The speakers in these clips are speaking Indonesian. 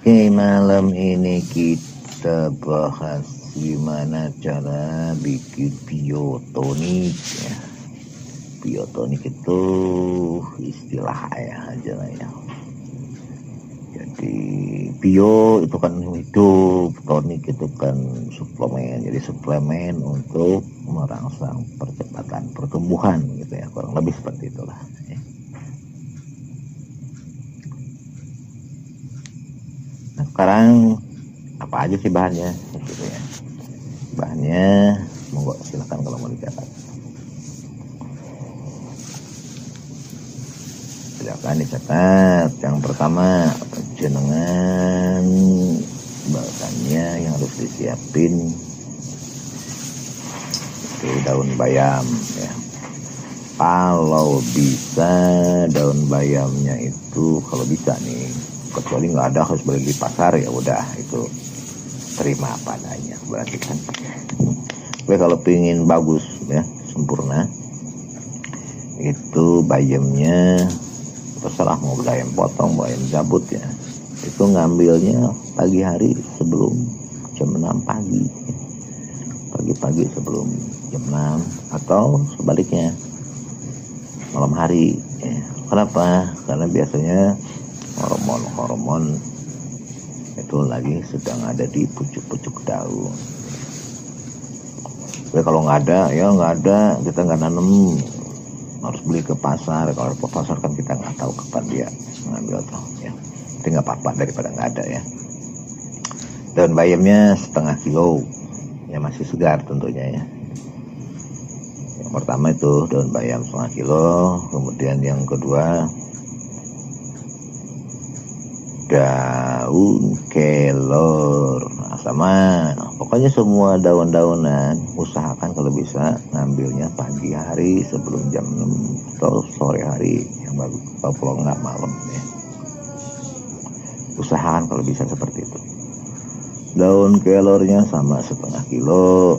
Oke, malam ini kita bahas gimana cara bikin biotonik ya. Biotonik itu istilah aja lah ya. Jadi bio itu kan hidup, tonik itu kan suplemen. Jadi suplemen untuk merangsang percepatan pertumbuhan gitu ya, kurang lebih seperti itulah ya. Nah, sekarang apa aja sih bahannya gitu ya. Bahannya monggo silakan kalau mau dicatat. Silakan dicatat. Yang pertama, jenengan bahannya yang harus disiapin itu daun bayam ya. Kalau bisa daun bayamnya itu kalau bisa nih, kecuali nggak ada harus beli di pasar ya udah itu terima apa adanya berarti kan. Tapi kalau pingin bagus ya sempurna itu bayamnya terserah mau bayam potong bayam cabut ya, itu ngambilnya pagi hari sebelum jam 6 pagi sebelum jam 6 atau sebaliknya malam hari ya. Kenapa? Karena biasanya hormon itu lagi sedang ada di pucuk-pucuk daun. Tapi kalau nggak ada kita nggak nanam, harus beli ke pasar. Kalau ke pasar kan kita nggak tahu kapan dia ngambil tuh ya. Tapi nggak apa-apa daripada nggak ada ya. Daun bayamnya setengah kilo ya, masih segar tentunya ya. Yang pertama itu daun bayam setengah kilo, kemudian yang kedua daun kelor sama pokoknya semua daun-daunan usahakan kalau bisa ngambilnya pagi hari sebelum jam 6 atau sore hari yang bagus, kalau nggak malam ya. Usahakan kalau bisa seperti itu. Daun kelornya sama setengah kilo.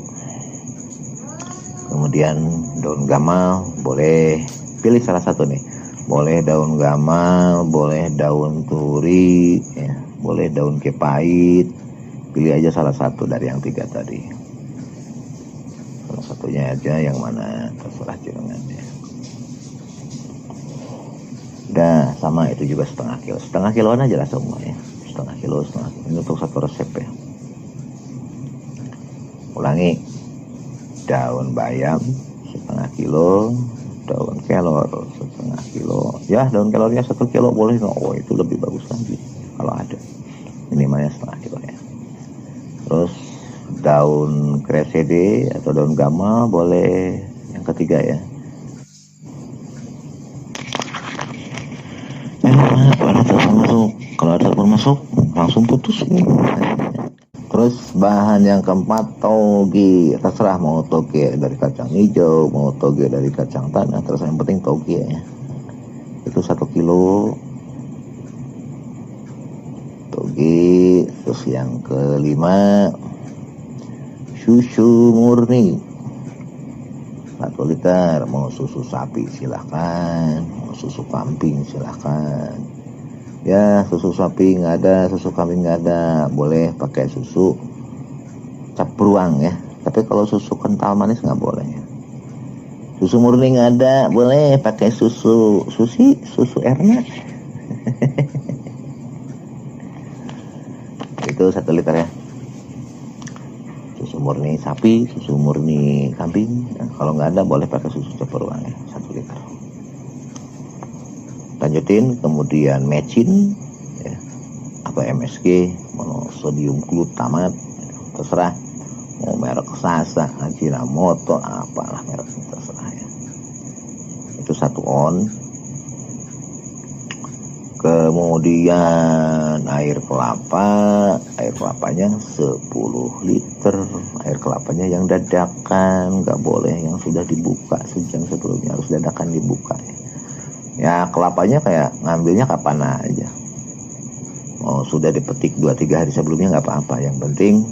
Kemudian daun gamal boleh pilih salah satu nih, boleh daun gamal, boleh daun turi ya, boleh daun kepait, pilih aja salah satu dari yang 3 tadi, salah satunya aja yang mana terserah jenengan ya. Udah sama itu juga setengah kiloan aja lah semua ya, setengah kilo ini untuk satu resep ya. Ulangi, daun bayam setengah kilo, daun kelor setengah kilo ya, daun kelornya 1 kilo boleh nggak? Oh itu lebih bagus lagi kalau ada, minimalnya setengah kilo ya. Terus daun kresede atau daun gamal boleh yang ketiga ya. Kalau ada telepon masuk langsung putus nih. Terus bahan yang keempat toge, terserah mau toge dari kacang hijau, mau toge dari kacang tanah, terus yang penting toge ya. Itu 1 kilo toge. Terus yang kelima susu murni 1 liter, mau susu sapi silahkan, mau susu kambing silahkan ya. Susu sapi nggak ada, susu kambing nggak ada, boleh pakai susu cap beruang ya. Tapi kalau susu kental manis nggak boleh ya. Susu murni nggak ada, boleh pakai susu Erna. Itu 1 liter ya, susu murni sapi, susu murni kambing ya. Kalau nggak ada boleh pakai susu cap beruang ya, 1 liter. Lanjutin, kemudian mecin ya, atau MSG monosodium glutamat ya, terserah mau merek Sasa, Ajinomoto, apalah mereknya terserah ya. Itu 1 on. Kemudian air kelapanya 10 liter. Air kelapanya yang dadakan, nggak boleh yang sudah dibuka sejam sebelumnya, harus dadakan dibuka ya. Ya kelapanya kayak ngambilnya kapan aja, mau sudah dipetik 2-3 hari sebelumnya nggak apa-apa, yang penting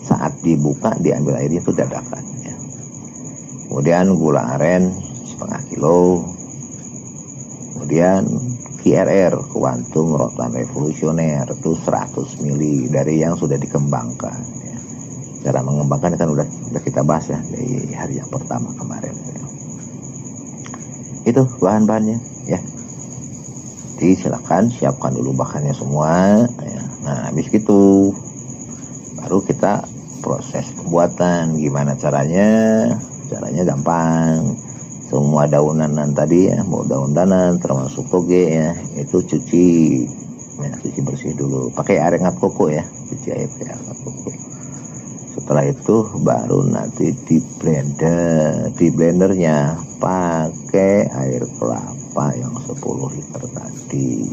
saat dibuka diambil airnya itu dadakan ya. Kemudian gula aren setengah kilo, kemudian QRR, kuantum rotan revolusioner, itu 100 mili dari yang sudah dikembangkan ya. Cara mengembangkan kan udah kita bahas ya di hari yang pertama kemarin ya. Itu bahan-bahannya ya. Jadi silakan siapkan dulu bahannya semua ya. Nah habis itu baru kita proses pembuatan. Gimana caranya gampang. Semua daunan tadi ya, mau daun danan termasuk toge ya, itu cuci bersih dulu pakai air hangat koko ya, cuci air hangat koko. Setelah itu baru nanti di blendernya pakai air kelapa yang 10 liter tadi.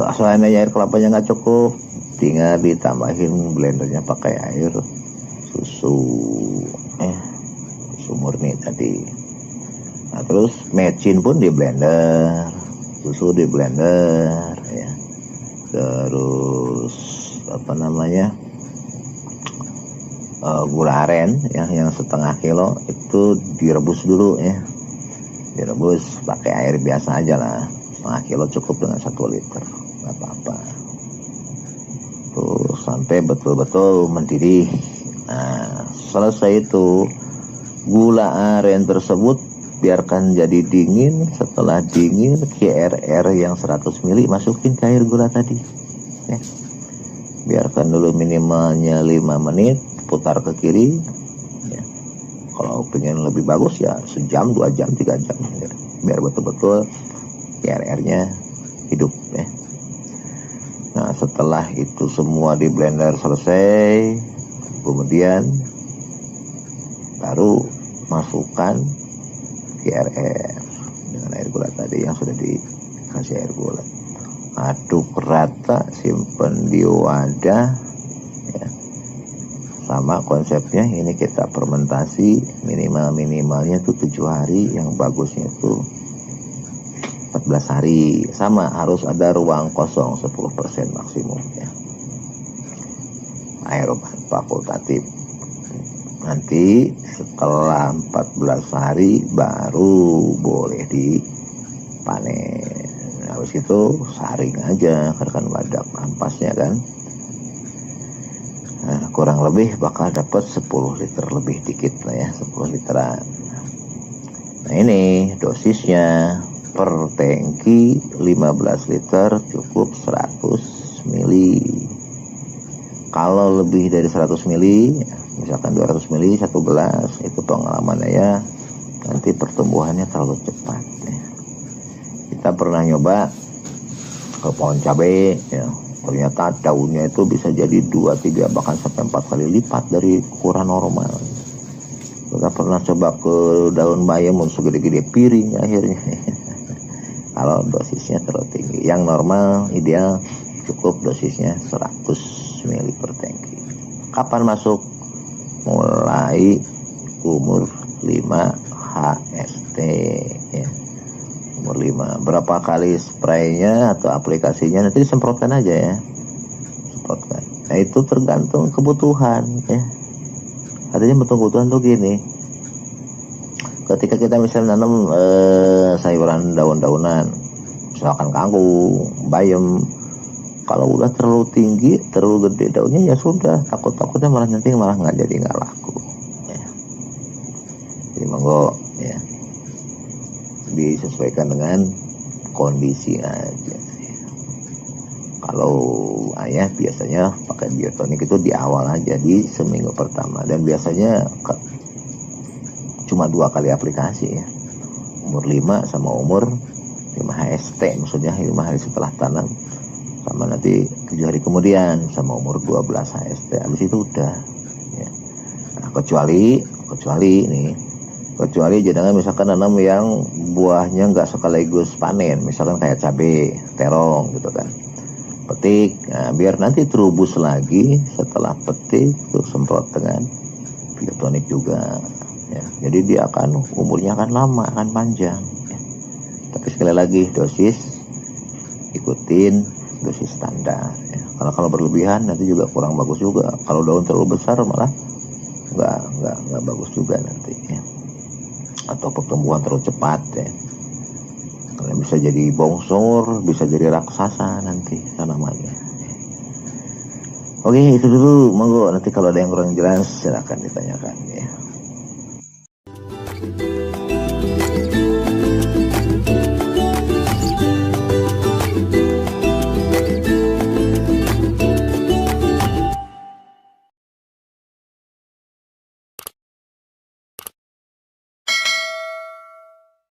Asalnya air kelapanya nggak cukup, tinggal ditambahin blendernya pakai air susu murni tadi. Nah terus mecin pun di blender, susu di blender ya. Terus gula aren ya, yang setengah kilo itu direbus dulu ya, direbus pakai air biasa aja lah, setengah kilo cukup dengan 1 liter, nggak apa-apa. Tuh sampai betul-betul mendidih. Nah selesai itu gula aren tersebut biarkan jadi dingin. Setelah dingin, QRR yang 100 ml masukin ke air gula tadi ya. Biarkan dulu minimalnya 5 menit, putar ke kiri ya. Kalau pengen lebih bagus ya sejam, 2 jam, 3 jam ya. Biar betul-betul QRR nya hidup ya. Nah setelah itu semua di blender selesai, kemudian baru masukkan QRR dengan air gula tadi yang sudah dikasih air gula. Aduk rata, simpan di wadah ya. Sama konsepnya, ini kita fermentasi minimalnya itu 7 hari, yang bagusnya itu 14 hari. Sama harus ada ruang kosong 10% maksimum ya. Air fakultatif. Nanti setelah 14 hari baru boleh dipanen. Habis itu saring aja karena ada ampasnya kan. Nah, kurang lebih bakal dapat 10 liter lebih dikit lah ya, 10 literan. Nah ini dosisnya per tangki 15 liter cukup 100 mili. Kalau lebih dari 100 mili, misalkan 200 mili 1 gelas, itu pengalamannya ya nanti pertumbuhannya terlalu cepat ya. Kita pernah nyoba ke pohon cabai ya, ternyata daunnya itu bisa jadi 2, 3 bahkan sampai 4 kali lipat dari ukuran normal. Kita pernah coba ke daun bayam segede-gede piring akhirnya. Kalau dosisnya terlalu tinggi, yang normal ideal cukup dosisnya 100 mili per tangki. Kapan masuk? Mulai umur 5 HST ya. Umur 5. Berapa kali spraynya atau aplikasinya nanti disemprotkan aja ya. Semprotkan. Nah itu tergantung kebutuhan ya. Artinya kebutuhan tuh gini. Ketika kita misalnya nanam sayuran daun-daunan, misalkan kangkung, bayam, kalau udah terlalu tinggi, terlalu gede daunnya ya sudah, takutnya malah nanti nggak jadi nggak laku ya. Jadi monggo ya, disesuaikan dengan kondisi aja ya. Kalau ayah biasanya pakai biotonik itu di awal aja, di seminggu pertama, dan biasanya cuma 2 kali aplikasi ya, umur 5 sama umur 5 HST, maksudnya 5 hari setelah tanam, sama nanti 7 hari kemudian sama umur 12 HST. Habis itu udah ya. Nah, kecuali jangan misalkan nanam yang buahnya nggak sekaligus panen, misalkan kayak cabai, terong gitu kan, petik, nah, biar nanti terubus lagi setelah petik terus semprot dengan biotonik juga ya. Jadi dia umurnya akan lama, akan panjang ya. Tapi sekali lagi dosis ikutin dosis standar ya. Kalau berlebihan nanti juga kurang bagus juga. Kalau daun terlalu besar malah nggak bagus juga nanti ya. Atau pertumbuhan terlalu cepat ya. Kalau bisa jadi bongsor, bisa jadi raksasa nanti namanya. Oke, itu dulu, monggo nanti kalau ada yang kurang jelas silakan ditanyakan ya.